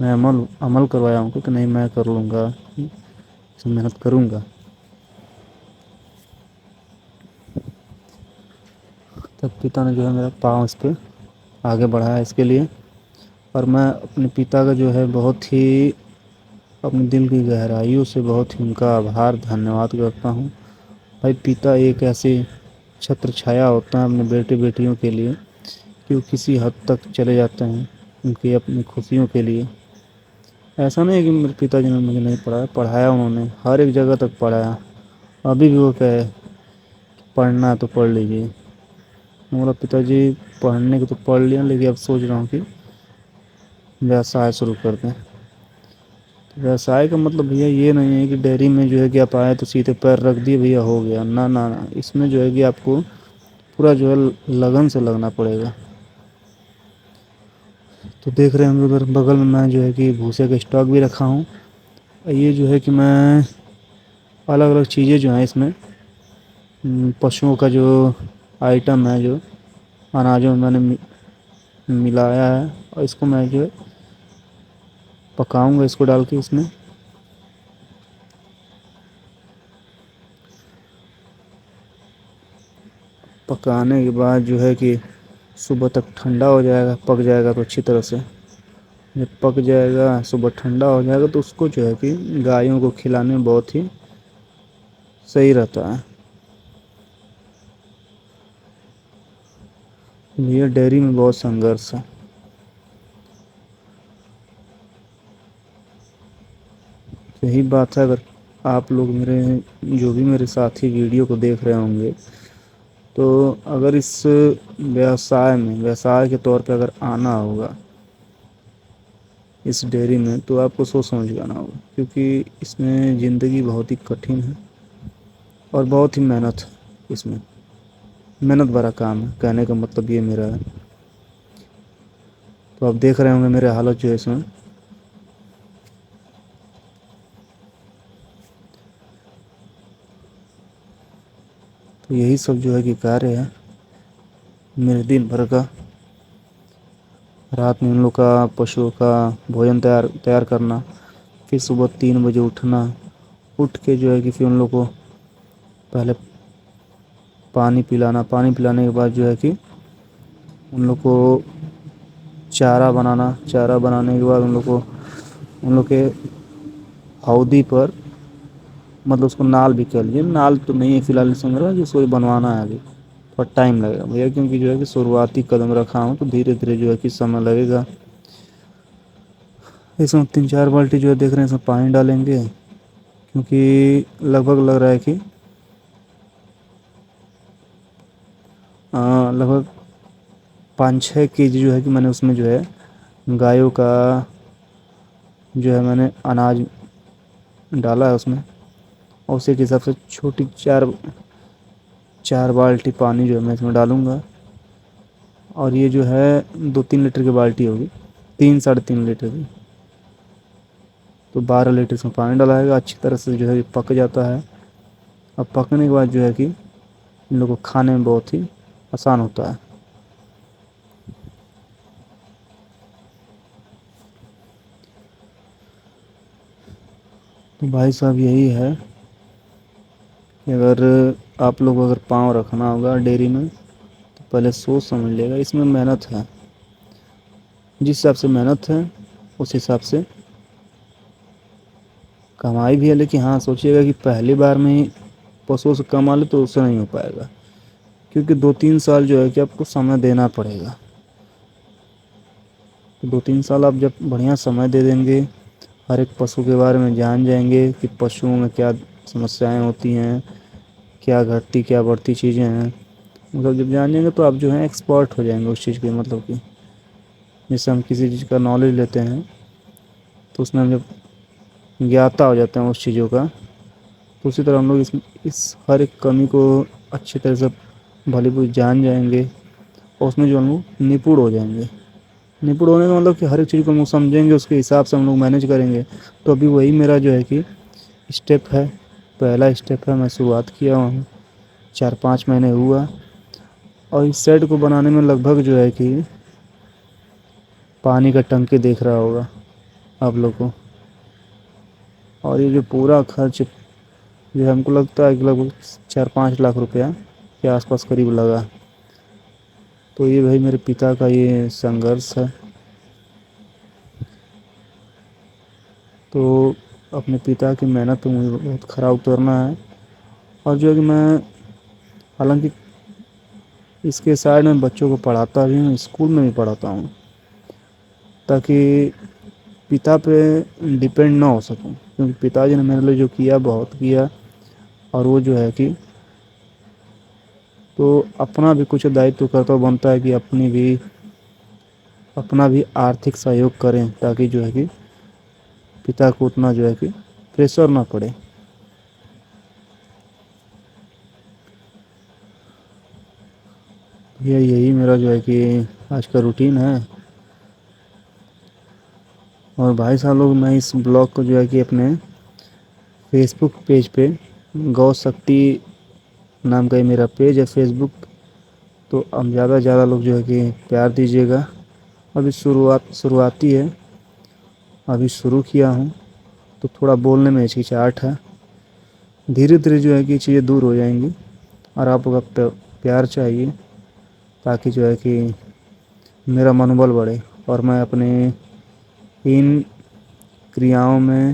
میں عمل کروایا ہوں کہ نہیں میں کر لوں گا، اس میں محنت کروں گا. تب پتا نے جو ہے میرا پاؤں اس پہ آگے بڑھایا اس کے لیے. اور میں اپنے پتا کا جو ہے بہت ہی اپنے دل کی گہرائیوں سے بہت ہی ان کا آبھار دھنیہ واد کرتا ہوں. بھائی پتا ایک ایسی چھتر چھایا ہوتا ہے اپنے بیٹے بیٹیوں کے لیے کہ وہ کسی حد تک چلے جاتے ہیں ان کی اپنی خوشیوں کے لیے. ایسا نہیں ہے کہ میرے پتا جی نے مجھے نہیں پڑھایا، پڑھایا انہوں نے ہر ایک جگہ تک پڑھایا. ابھی بھی وہ کہے پڑھنا ہے تو پڑھ لیجیے. میرا پتا جی پڑھنے کے تو پڑھ لیا لیکن اب سوچ رہا ہوں کہ ویوسائے شروع کر دیں. ویوسائے کا مطلب بھیا یہ نہیں ہے کہ ڈیری میں جو ہے کہ آپ آئے تو سیدھے پیر رکھ دیے بھیا ہو گیا، نہ نہ. اس میں جو ہے کہ آپ کو پورا جو ہے لگن سے لگنا پڑے گا. تو دیکھ رہے ہیں ہم ادھر بغل میں جو ہے کہ بھوسے کا اسٹاک بھی رکھا ہوں. یہ جو ہے کہ میں الگ الگ چیزیں جو ہیں اس میں پشوؤں کا جو آئٹم ہے جو اناجوں میں نے ملایا ہے اور اس کو میں جو پکاؤں گا اس کو ڈال کے اس میں. پکانے کے بعد جو ہے کہ صبح تک ٹھنڈا ہو جائے گا، پک جائے گا تو اچھی طرح سے. جب پک جائے گا صبح ٹھنڈا ہو جائے گا تو اس کو جو ہے کہ گایوں کو کھلانے میں بہت ہی صحیح رہتا ہے. یہ ڈیری میں بہت سنگھرش ہے. یہی بات ہے اگر آپ لوگ میرے جو بھی میرے ساتھی ویڈیو کو دیکھ رہے ہوں گے تو اگر اس ویوسائے کے طور پہ اگر آنا ہوگا اس ڈیری میں تو آپ کو سوچ سمجھ کے آنا ہوگا، کیونکہ اس میں زندگی بہت ہی کٹھن ہے اور بہت ہی محنت ہے. اس میں محنت بھرا کام ہے، کہنے کا مطلب یہ میرا ہے. تو آپ دیکھ رہے ہوں گے میرے حالت جو ہے اس میں. تو یہی سب جو ہے کہ کاریہ ہے میرے دن بھر کا. رات میں ان لوگ کا پشوؤں کا بھوجن تیار کرنا، پھر صبح 3 بجے اٹھنا، اٹھ کے جو ہے کہ پھر ان لوگ کو پہلے پانی پلانا، پانی پلانے کے بعد جو ہے کہ ان لوگ کو چارہ بنانا، چارہ بنانے کے بعد ان لوگ کے ہودی پر مطلب اس کو نال بھی کہہ لیجیے، نال تو نہیں ہے فی الحال سمجھ رہا جس کو بنوانا ہے ابھی اور ٹائم لگے گا بھیا، کیونکہ جو ہے کہ شروعاتی قدم رکھا ہوں تو دھیرے دھیرے جو ہے کہ سمے لگے گا. اس میں 3-4 بالٹی جو ہے دیکھ رہے ہیں اس میں پانی ڈالیں گے، کیونکہ لگ بھگ لگ رہا ہے کہ لگ بھگ 5-6 کے جی جو ہے کہ میں نے اس میں جو ہے گایوں کا جو ہے میں نے اناج ڈالا ہے اس میں، اور اسی کے حساب سے چھوٹی 4 بالٹی پانی جو ہے میں اس میں ڈالوں گا. اور یہ جو ہے 2-3 لیٹر کی بالٹی ہوگی، 3-3.5 لیٹر کی. تو 12 لیٹر اس میں پانی ڈالائے گا، اچھی طرح سے جو ہے پک جاتا ہے. اب پکنے کے بعد جو ہے کہ ان لوگوں کو کھانے میں بہت ہی آسان ہوتا ہے. تو بھائی صاحب یہی ہے کہ اگر آپ لوگ اگر پاؤں رکھنا ہوگا ڈیری میں تو پہلے سوچ سمجھ لے گا. اس میں محنت ہے، جس حساب سے محنت ہے اس حساب سے کمائی بھی ہے. لیکن ہاں سوچیے گا کہ پہلی بار میں ہی پشوؤں سے کما لے تو اس سے نہیں ہو پائے گا، کیونکہ 2-3 سال جو ہے کہ آپ کو سمے دینا پڑے گا. 2-3 سال آپ جب بڑھیا سمے دے دیں گے، ہر ایک پشو کے بارے میں جان جائیں گے کہ پشوؤں میں کیا سمسیائیں ہوتی ہیں، کیا گھٹتی کیا بڑھتی چیزیں ہیں، مطلب جب جانیں گے تو آپ جو ہے ایکسپرٹ ہو جائیں گے اس چیز کے. مطلب کہ جیسے ہم کسی چیز کا نالج لیتے ہیں تو اس میں ہم جب گیاتا ہو جاتے ہیں اس چیزوں کا، تو اسی طرح ہم لوگ اس ہر ایک کمی کو اچھی طرح سے بھلی بھلی جان جائیں گے اور اس میں جو ہم لوگ نپڑ ہو جائیں گے. نپڑ ہونے کا مطلب کہ ہر ایک چیز کو ہم لوگ سمجھیں گے، اس کے حساب سے ہم لوگ مینیج کریں گے. تو ابھی وہی میرا جو ہے کہ اسٹیپ ہے، پہلا اسٹیپ ہے. میں شروعات کیا ہوں 4-5 مہینے ہوا، اور اس سیٹ کو بنانے میں لگ بھگ جو ہے کہ پانی کا ٹنکی دیکھ رہا ہوگا آپ لوگ کو. اور یہ جو پورا خرچ جو ہم کو لگتا ہے کہ لگ بھگ 4-5 لاکھ روپیہ کے آس پاس قریب لگا. تو یہ بھائی میرے پتا کا یہ سنگھرش ہے. تو اپنے پتا کی محنت تو مجھے بہت خراب اترنا ہے. اور جو ہے کہ میں حالانکہ اس کے سائڈ میں بچوں کو پڑھاتا بھی ہوں، اسکول میں بھی پڑھاتا ہوں، تاکہ پتا پہ ڈپینڈ نہ ہو سکوں. کیونکہ پتا جی نے میرے لیے جو کیا بہت کیا. اور وہ جو ہے کہ تو اپنا بھی کچھ دائتو کرتویہ بنتا ہے کہ اپنا بھی آرتھک سہیوگ کریں، تاکہ جو ہے کہ پتا کو اتنا جو ہے کہ پریشر نہ پڑے. یہی میرا جو ہے کہ آج کا روٹین ہے. اور بھائی صاحب لوگ، میں اس بلاگ کو جو ہے کہ اپنے فیس بک پیج پہ گو شکتی نام کا ہی میرا پیج ہے فیس بک. تو اب زیادہ سے زیادہ لوگ جو ہے کہ پیار دیجیے گا. ابھی شروعاتی ہے، ابھی شروع کیا ہوں تو تھوڑا بولنے میں ہچکچاہٹ ہے. دھیرے دھیرے جو ہے کہ چیزیں دور ہو جائیں گی. اور آپ کا پیار چاہیے، تاکہ جو ہے کہ میرا منوبل بڑھے اور میں اپنے ان کریاؤں میں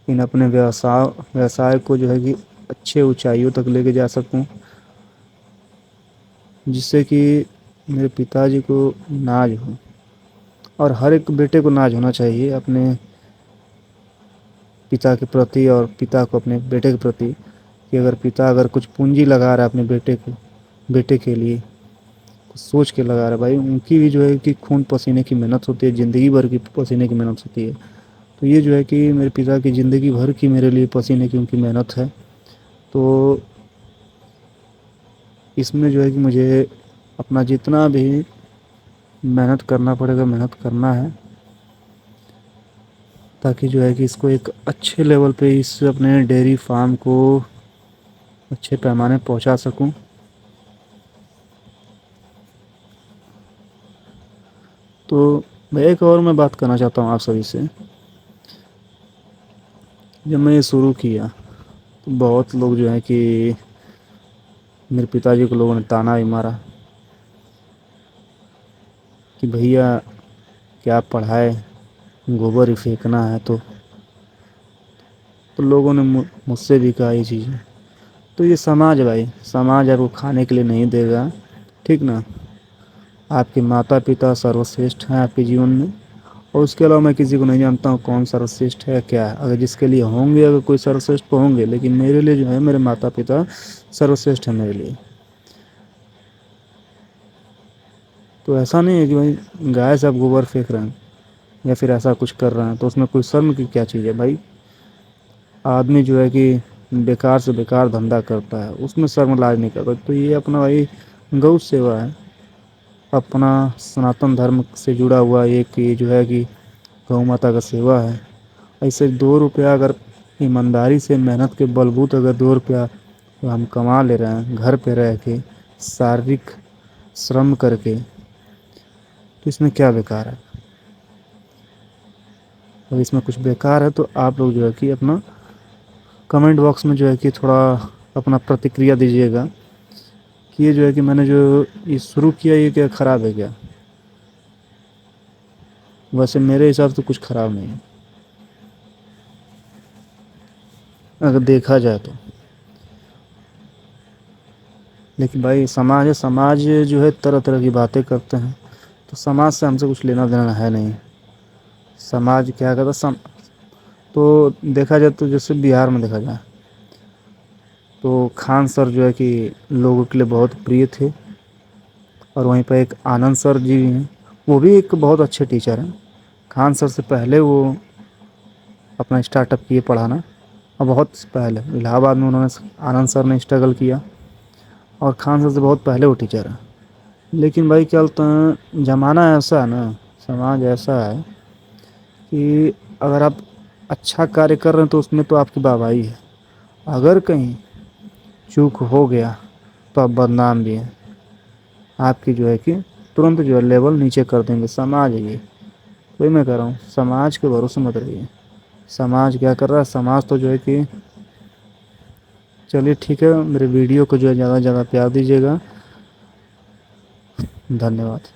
اپنے ویوسائے کو جو ہے کہ اچھے اونچائیوں تک لے کے جا سکوں. جس سے کہ میرے پتا جی کو ناج ہو. اور ہر ایک بیٹے کو ناج ہونا چاہیے اپنے پتا کے پرتی، اور پتا کو اپنے بیٹے کے پرتی. کہ اگر پتا اگر کچھ پونجی لگا رہا ہے اپنے بیٹے کے لیے، سوچ کے لگا رہا ہے. بھائی ان کی بھی جو ہے کہ خون پسینے کی محنت ہوتی ہے، زندگی بھر کی پسینے کی محنت ہوتی ہے. تو یہ جو ہے کہ میرے پتا کی زندگی بھر کی میرے لیے پسینے کی ان کی محنت ہے. تو اس میں جو ہے کہ مجھے اپنا جتنا بھی محنت کرنا پڑے گا، محنت کرنا ہے. تاکہ جو ہے کہ اس کو ایک اچھے لیول پہ اس اپنے ڈیری فارم کو اچھے پیمانے پہنچا سکوں. تو ایک اور میں بات کرنا چاہتا ہوں آپ سبھی سے. جب میں یہ شروع کیا تو بہت لوگ جو ہیں کہ میرے پتا جی کو لوگوں نے تانا بھی مارا کہ بھیا کیا پڑھائے، گوبر ہی پھینکنا ہے. تو لوگوں نے مجھ سے بھی کہا یہ چیز. تو یہ سماج بھائی، سماج آپ کو کھانے کے لیے نہیں دے گا، ٹھیک نا. آپ کے ماتا پتا سروشریشٹھ ہیں آپ کے جیون میں. اور اس کے علاوہ میں کسی کو نہیں جانتا ہوں کون سروشریشٹھ ہے کیا ہے. اگر جس کے لیے ہوں گے، اگر کوئی سروشریشٹھ ہوں گے، لیکن میرے لیے جو ہے میرے ماتا پتا سروشریشٹھ ہے میرے لیے. تو ایسا نہیں ہے کہ بھائی گائے سے آپ گوبر پھینک رہے ہیں یا پھر ایسا کچھ کر رہے ہیں تو اس میں کوئی شرم کی کیا چیز ہے بھائی. آدمی جو ہے کہ بیکار سے بیکار دھندا کرتا ہے، اس میں شرم لاج نہیں کرتا. تو یہ اپنا بھائی گو سیوا ہے. اپنا سناتن دھرم سے جڑا ہوا ایک یہ جو ہے کہ گو ماتا کا سیوا ہے. ایسے 2 روپیہ اگر ایمانداری سے محنت کے بلبوت اگر 2 روپیہ ہم کما لے رہے ہیں گھر پہ رہ کے شاریرک شرم کر کے، تو اس میں کیا بیکار ہے. اگر اس میں کچھ بیکار ہے تو آپ لوگ جو ہے کہ اپنا کمنٹ باکس میں جو ہے کہ تھوڑا اپنا پرتکریا دیجیے گا کہ یہ جو ہے کہ میں نے جو یہ شروع کیا یہ کیا خراب ہے کیا. ویسے میرے حساب سے کچھ خراب نہیں ہے اگر دیکھا جائے تو. لیکن بھائی سماج ہے، سماج جو ہے طرح طرح کی باتیں کرتے ہیں. تو سماج سے ہم سے کچھ لینا دینا ہے نہیں. سماج کیا کہتا تو دیکھا جائے تو جیسے بہار میں دیکھا جائے تو خان سر جو ہے کہ لوگوں کے لیے بہت پریہ تھے. اور وہیں پہ ایک آنند سر جی بھی ہیں، وہ بھی ایک بہت اچھے ٹیچر ہیں. خان سر سے پہلے وہ اپنا اسٹارٹ اپ کیے پڑھانا. اور بہت پہلے الہ آباد میں انہوں نے آنند سر نے اسٹرگل کیا. اور خان سر سے بہت پہلے وہ ٹیچر ہے. لیکن بھائی کیا بولتے ہیں، زمانہ ایسا ہے نا، سماج ایسا ہے کہ اگر آپ اچھا کاریہ کر رہے ہیں تو اس میں تو آپ کی واہ واہی ہے. اگر کہیں چوک ہو گیا تو اب بدنام بھی ہیں. آپ کی جو ہے کہ ترنت جو ہے لیول نیچے کر دیں گے. سماج ہے یہ. وہی میں کہہ رہا ہوں، سماج کے بھروسے مت رہیے. سماج کیا کر رہا ہے؟ سماج تو جو ہے کہ چلیے ٹھیک ہے، میرے ویڈیو کو جو ہے زیادہ سے زیادہ پیار دیجیے گا. دھنیہ واد.